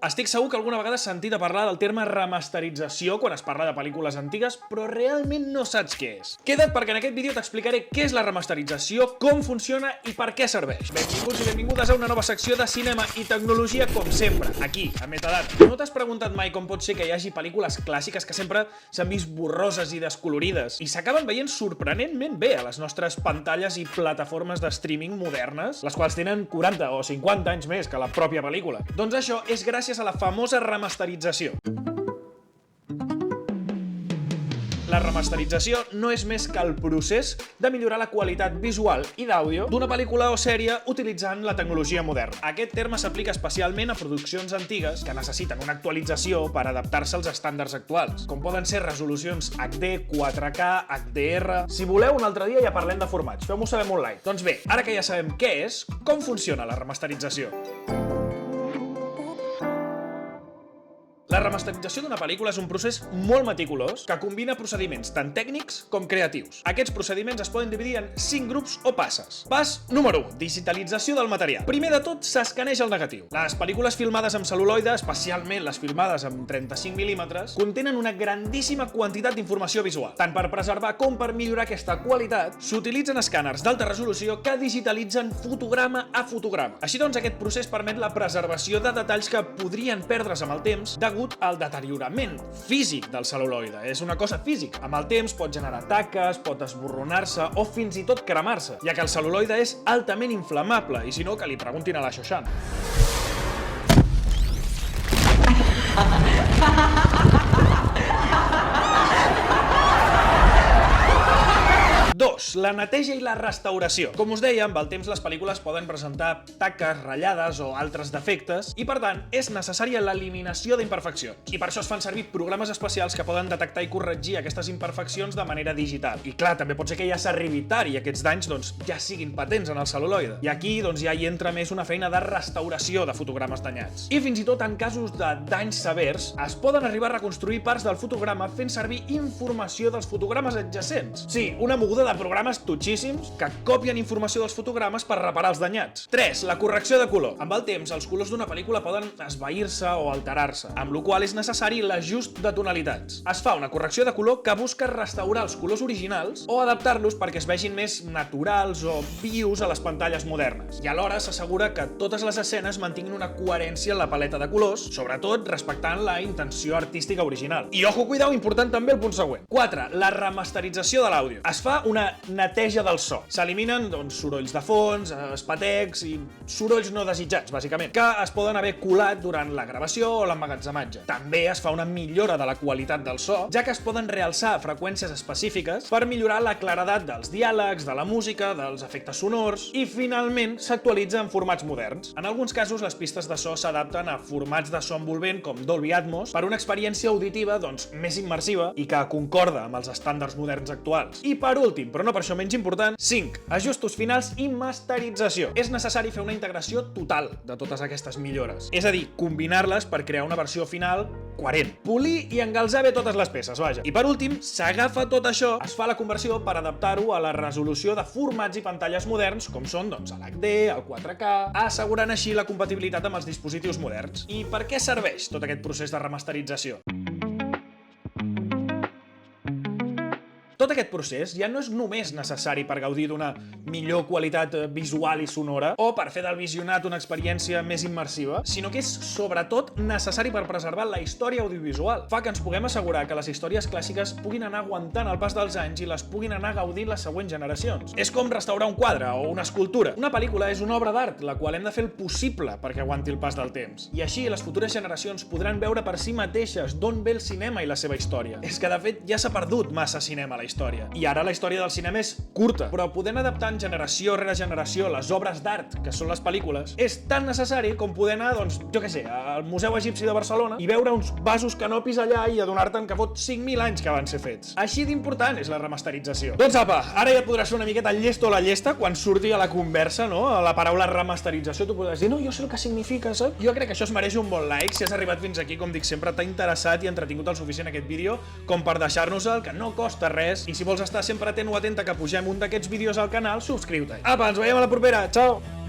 Estic segur que alguna vegada has sentit a parlar del terme remasterització quan es parla de pel·lícules antigues, però realment no saps què és. Queda't perquè en aquest vídeo t'explicaré què és la remasterització, com funciona i per què serveix. Benvinguts i benvingudes a una nova secció de cinema i tecnologia com sempre, aquí, a Metadata. No t'has preguntat mai com pot ser que hi hagi pel·lícules clàssiques que sempre s'han vist borroses i descolorides i s'acaben veient sorprenentment bé a les nostres pantalles i plataformes de streaming modernes, les quals tenen 40 o 50 anys més que la pròpia pel·lícula? Doncs això és gràcies a la famosa remasterització. La remasterització no és més que el procés de millorar la qualitat visual i d'àudio d'una pel·lícula o sèrie utilitzant la tecnologia moderna. Aquest terme s'aplica especialment a produccions antigues que necessiten una actualització per adaptar-se als estàndards actuals, com poden ser resolucions HD, 4K, HDR... Si voleu, un altre dia ja parlem de formats, feu-m'ho saber online. Doncs bé, ara que ja sabem què és, com funciona la remasterització? La remasterització d'una pel·lícula és un procés molt meticulós que combina procediments tant tècnics com creatius. Aquests procediments es poden dividir en 5 grups o passes. Pas número 1. Digitalització del material. Primer de tot, s'escaneja el negatiu. Les pel·lícules filmades amb cel·luloide, especialment les filmades amb 35 mm, contenen una grandíssima quantitat d'informació visual. Tant per preservar com per millorar aquesta qualitat, s'utilitzen escàners d'alta resolució que digitalitzen fotograma a fotograma. Així doncs, aquest procés permet la preservació de detalls que podrien perdre's amb el temps degut al deteriorament físic del cel·luloide. És una cosa física. Amb el temps pot generar taques, pot esborronar-se o fins i tot cremar-se, ja que el cel·luloide és altament inflamable i si no, que li preguntin a la Xoxana. La neteja i la restauració. Com us deia, amb el temps les pel·lícules poden presentar taques, ratllades o altres defectes i, per tant, és necessària l'eliminació d'imperfeccions. I per això es fan servir programes especials que poden detectar i corregir aquestes imperfeccions de manera digital. I clar, també pot ser que ja s'arribi tard i aquests danys ja siguin patents en el cel·luloide. I aquí ja hi entra més una feina de restauració de fotogrames danyats. I fins i tot en casos de danys severs, es poden arribar a reconstruir parts del fotograma fent servir informació dels fotogrames adjacents. Sí, una moguda de programes totxíssims que copien informació dels fotogrames per reparar els danyats. 3. La correcció de color. Amb el temps, els colors d'una pel·lícula poden esvair-se o alterar-se, amb la qual és necessari l'ajust de tonalitats. Es fa una correcció de color que busca restaurar els colors originals o adaptar-los perquè es vegin més naturals o vius a les pantalles modernes. I alhora s'assegura que totes les escenes mantinguin una coherència en la paleta de colors, sobretot respectant la intenció artística original. I ojo, cuidao, important també el punt següent. 4. La remasterització de l'àudio. Es fa una neteja del so. S'eliminen sorolls de fons, espetecs i sorolls no desitjats, bàsicament, que es poden haver colat durant la gravació o l'emmagatzematge. També es fa una millora de la qualitat del so, ja que es poden realçar freqüències específiques per millorar la claredat dels diàlegs, de la música, dels efectes sonors i, finalment, s'actualitza en formats moderns. En alguns casos, les pistes de so s'adapten a formats de so envolvent com Dolby Atmos per una experiència auditiva més immersiva i que concorda amb els estàndards moderns actuals. I per últim, però no per això menys important, 5. Ajustos finals i masterització. És necessari fer una integració total de totes aquestes millores. És a dir, combinar-les per crear una versió final coherent. Polir i engalzar bé totes les peces, vaja. I per últim, s'agafa tot això, es fa la conversió per adaptar-ho a la resolució de formats i pantalles moderns, com són l'HD, el 4K, assegurant així la compatibilitat amb els dispositius moderns. I per què serveix tot aquest procés de remasterització? Tot aquest procés ja no és només necessari per gaudir d'una millor qualitat visual i sonora o per fer del visionat una experiència més immersiva, sinó que és sobretot necessari per preservar la història audiovisual. Fa que ens puguem assegurar que les històries clàssiques puguin anar aguantant el pas dels anys i les puguin anar gaudint les següents generacions. És com restaurar un quadre o una escultura. Una pel·lícula és una obra d'art, la qual hem de fer el possible perquè aguanti el pas del temps. I així les futures generacions podran veure per si mateixes d'on ve el cinema i la seva història. És que, de fet, ja s'ha perdut massa cinema a la història. I ara la història del cinema és curta, però podent adaptar en generació rere generació les obres d'art, que són les pel·lícules, és tan necessari com poder anar, jo què sé, al Museu Egipci de Barcelona i veure uns vasos canopis allà i adonar-te'n que fot 5.000 anys que van ser fets. Així d'important és la remasterització. Doncs apa, ara ja podràs fer una miqueta el llest o la llesta quan surti a la conversa, no? A la paraula remasterització tu podràs dir, no, jo sé el que significa, saps? Jo crec que això es mereix un bon like. Si has arribat fins aquí, com dic sempre, t'ha interessat i entretingut el suficient aquest vídeo com per deixar-nos-el, que no costa res. I si vols estar sempre atent o atenta que pugem un d'aquests vídeos al canal, subscriu-te. Apa, ens veiem a la propera. Ciao!